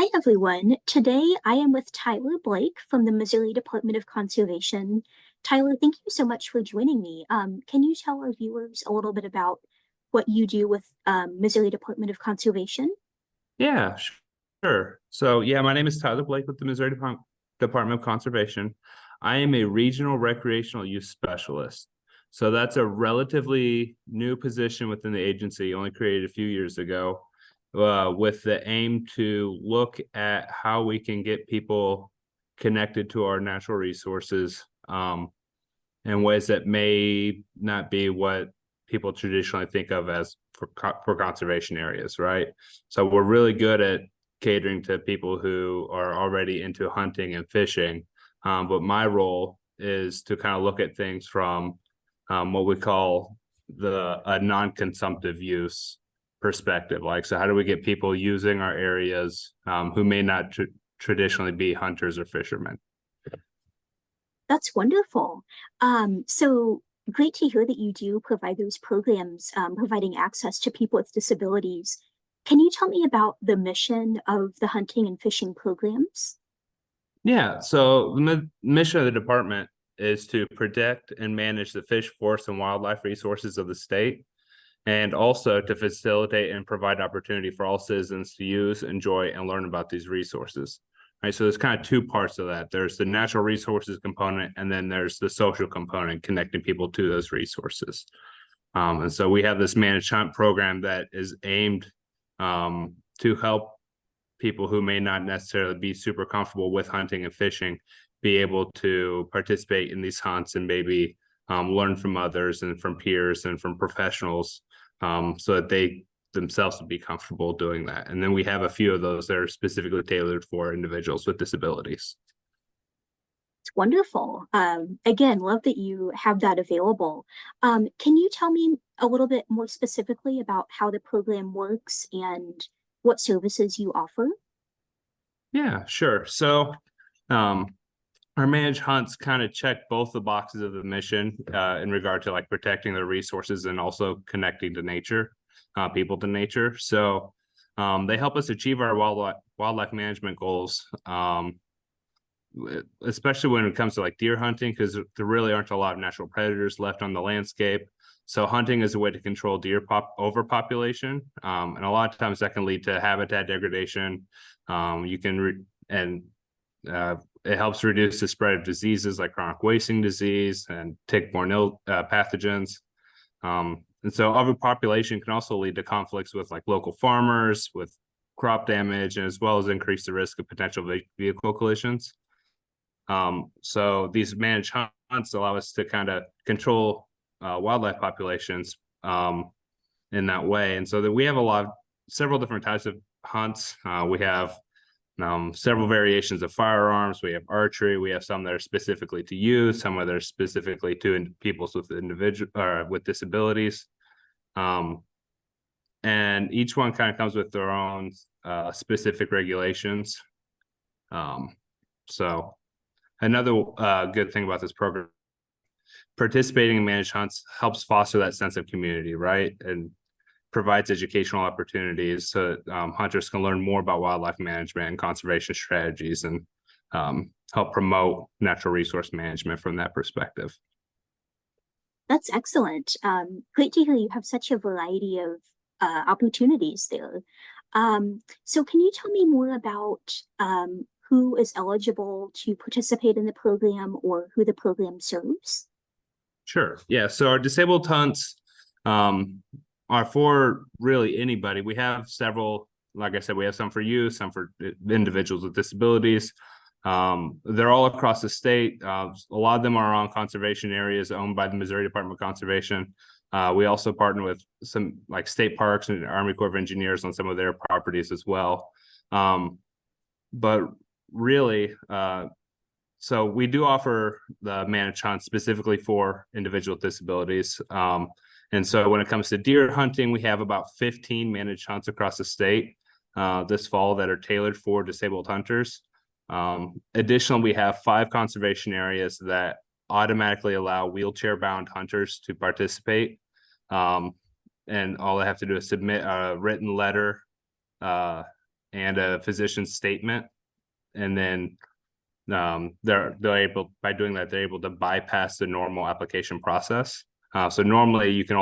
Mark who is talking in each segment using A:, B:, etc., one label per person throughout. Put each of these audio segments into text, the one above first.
A: Hi, everyone. Today I am with Tyler Blake from the Missouri Department of Conservation. Tyler, thank you so much for joining me. Can you tell our viewers a little bit about what you do with Missouri Department of Conservation?
B: Yeah, sure. So, yeah, my name is Tyler Blake with the Missouri Department of Conservation. I am a regional recreational use specialist. So that's a relatively new position within the agency, only created a few years ago, with the aim to look at how we can get people connected to our natural resources, in ways that may not be what people traditionally think of as for conservation areas, right? So we're really good at catering to people who are already into hunting and fishing. But my role is to kind of look at things from what we call a non-consumptive use perspective. Like, so how do we get people using our areas who may not traditionally be hunters or fishermen?
A: That's wonderful. So great to hear that you do provide those programs, providing access to people with disabilities. Can you tell me about the mission of the hunting and fishing programs?
B: Yeah, so the mission of the department is to protect and manage the fish, forest, and wildlife resources of the state, and also to facilitate and provide opportunity for all citizens to use, enjoy, and learn about these resources. Right, so there's kind of two parts of that. There's the natural resources component, and then there's the social component, connecting people to those resources. And so we have this managed hunt program that is aimed to help people who may not necessarily be super comfortable with hunting and fishing be able to participate in these hunts and maybe learn from others and from peers and from professionals, so that they themselves would be comfortable doing that. And then we have a few of those that are specifically tailored for individuals with disabilities.
A: It's wonderful. Again, love that you have that available. Can you tell me a little bit more specifically about how the program works and what services you offer?
B: Yeah, sure. So um, our managed hunts kind of check both the boxes of the mission in regard to like protecting the resources and also connecting to nature, people to nature. So they help us achieve our wildlife management goals, especially when it comes to like deer hunting, because there really aren't a lot of natural predators left on the landscape. So hunting is a way to control deer overpopulation, and a lot of times that can lead to habitat degradation. You can and it helps reduce the spread of diseases like chronic wasting disease and tick-borne pathogens. And so overpopulation can also lead to conflicts with like local farmers, with crop damage, and as well as increase the risk of potential vehicle collisions. So these managed hunts allow us to kind of control wildlife populations in that way. And so that we have several different types of hunts. We have several variations of firearms. We have archery. We have some that are specifically to use, some that are specifically to people with disabilities. And each one kind of comes with their own specific regulations. So another good thing about this program, participating in managed hunts helps foster that sense of community, right? And provides educational opportunities so hunters can learn more about wildlife management and conservation strategies, and help promote natural resource management from that perspective.
A: That's excellent. Great to hear you have such a variety of opportunities there. So can you tell me more about who is eligible to participate in the program or who the program serves?
B: Sure. Yeah. So our disabled hunts are for really anybody. We have several, like I said, we have some for youth, some for individuals with disabilities. They're all across the state. A lot of them are on conservation areas owned by the Missouri Department of Conservation. We also partner with some like state parks and Army Corps of Engineers on some of their properties as well. But really, so we do offer the managed hunt specifically for individual with disabilities. And so when it comes to deer hunting, we have about 15 managed hunts across the state this fall that are tailored for disabled hunters. Additionally, we have 5 conservation areas that automatically allow wheelchair-bound hunters to participate. And all they have to do is submit a written letter and a physician's statement, and then they're able, by doing that, they're able to bypass the normal application process. So normally you can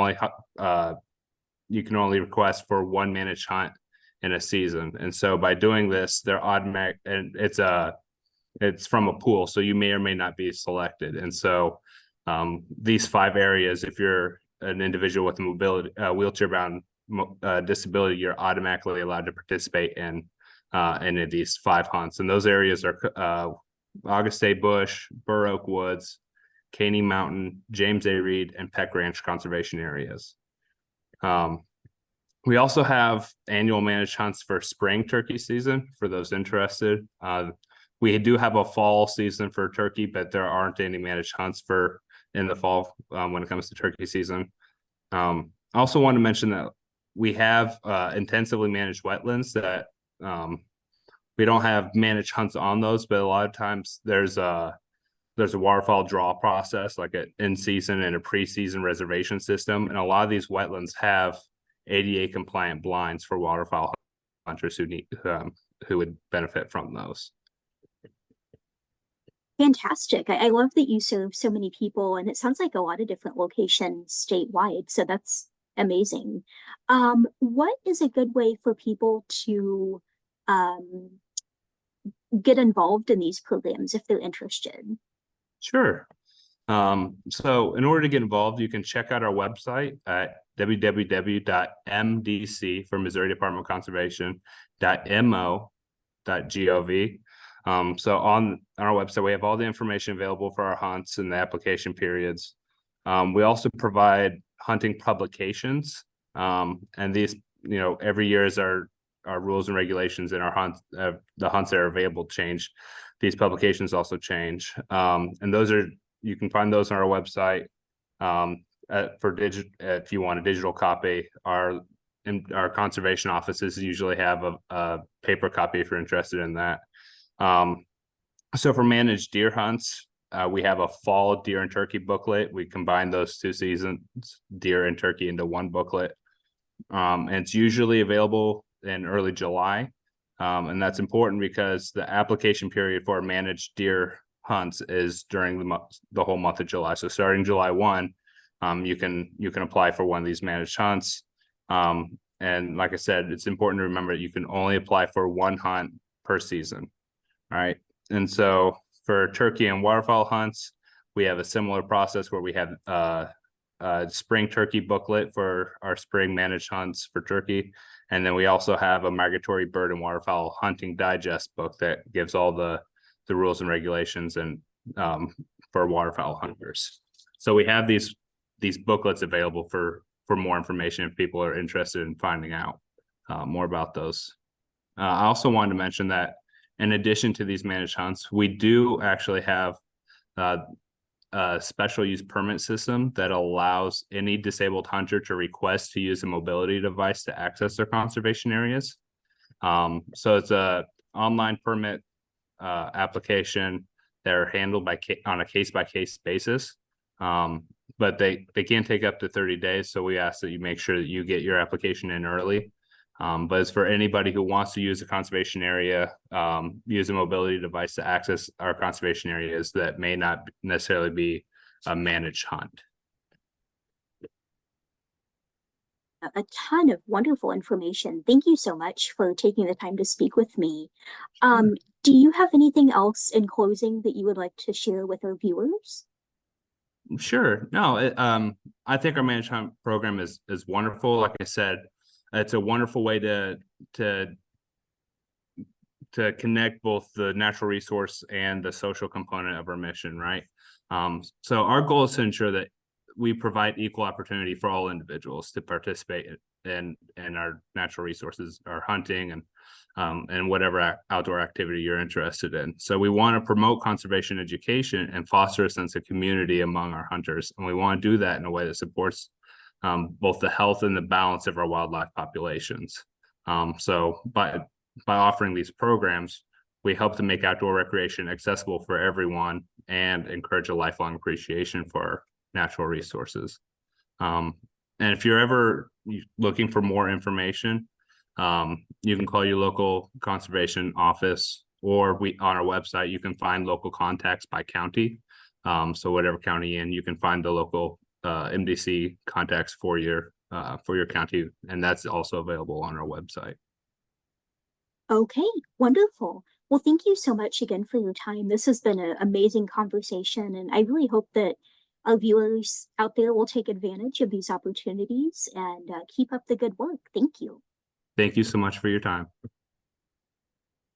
B: only request for one managed hunt in a season, and so by doing this, they're automatic, and it's from a pool, so you may or may not be selected. And so these 5 areas, if you're an individual with a mobility wheelchair-bound disability, you're automatically allowed to participate in any of these 5 hunts. And those areas are Auguste Bush, Burr Oak Woods, Caney Mountain, James A. Reed, and Peck Ranch conservation areas. We also have annual managed hunts for spring turkey season for those interested. We do have a fall season for turkey, but there aren't any managed hunts in the fall when it comes to turkey season. I also want to mention that we have intensively managed wetlands that we don't have managed hunts on those, but a lot of times there's a waterfowl draw process, like an in-season and a pre-season reservation system. And a lot of these wetlands have ADA compliant blinds for waterfowl hunters who would benefit from those.
A: Fantastic. I love that you serve so many people, and it sounds like a lot of different locations statewide. So that's amazing. What is a good way for people to get involved in these programs if they're interested?
B: Sure. So in order to get involved, you can check out our website at www.mdc for Missouri Department of Conservation.mo.gov. So on our website, we have all the information available for our hunts and the application periods. We also provide hunting publications, and these, every year as our rules and regulations and our hunts, the hunts that are available change. These publications also change, and you can find those on our website. If you want a digital copy, our conservation offices usually have a paper copy if you're interested in that. So for managed deer hunts, we have a fall deer and turkey booklet. We combine those 2 seasons, deer and turkey, into one booklet. And it's usually available in early July. And that's important because the application period for managed deer hunts is during the whole month of July. So starting July 1, you can apply for one of these managed hunts. And like I said, it's important to remember that you can only apply for one hunt per season. All right. And so for turkey and waterfowl hunts, we have a similar process where we have a spring turkey booklet for our spring managed hunts for turkey. And then we also have a migratory bird and waterfowl hunting digest book that gives all the rules and regulations and for waterfowl hunters. So we have these booklets available for more information if people are interested in finding out more about those. I also wanted to mention that in addition to these managed hunts, we do actually have a special use permit system that allows any disabled hunter to request to use a mobility device to access their conservation areas. So it's a online permit application that are handled on a case-by-case basis. But they can take up to 30 days. So we ask that you make sure that you get your application in early. But it's for anybody who wants to use a conservation area, use a mobility device to access our conservation areas that may not necessarily be a managed hunt.
A: A ton of wonderful information. Thank you so much for taking the time to speak with me. Do you have anything else in closing that you would like to share with our viewers?
B: Sure. No, I think our managed hunt program is wonderful. Like I said, it's a wonderful way to connect both the natural resource and the social component of our mission, right? So our goal is to ensure that we provide equal opportunity for all individuals to participate in our natural resources, our hunting, and whatever outdoor activity you're interested in. So we want to promote conservation education and foster a sense of community among our hunters. And we want to do that in a way that supports both the health and the balance of our wildlife populations. So by offering these programs, we help to make outdoor recreation accessible for everyone and encourage a lifelong appreciation for our natural resources. And if you're ever looking for more information, You can call your local conservation office, or on our website, you can find local contacts by county. So whatever county you can find the local MDC contacts for your county, and that's also available on our website.
A: Okay, wonderful. Well, thank you so much again for your time. This has been an amazing conversation, and I really hope that our viewers out there will take advantage of these opportunities and keep up the good work. Thank you.
B: Thank you so much for your time.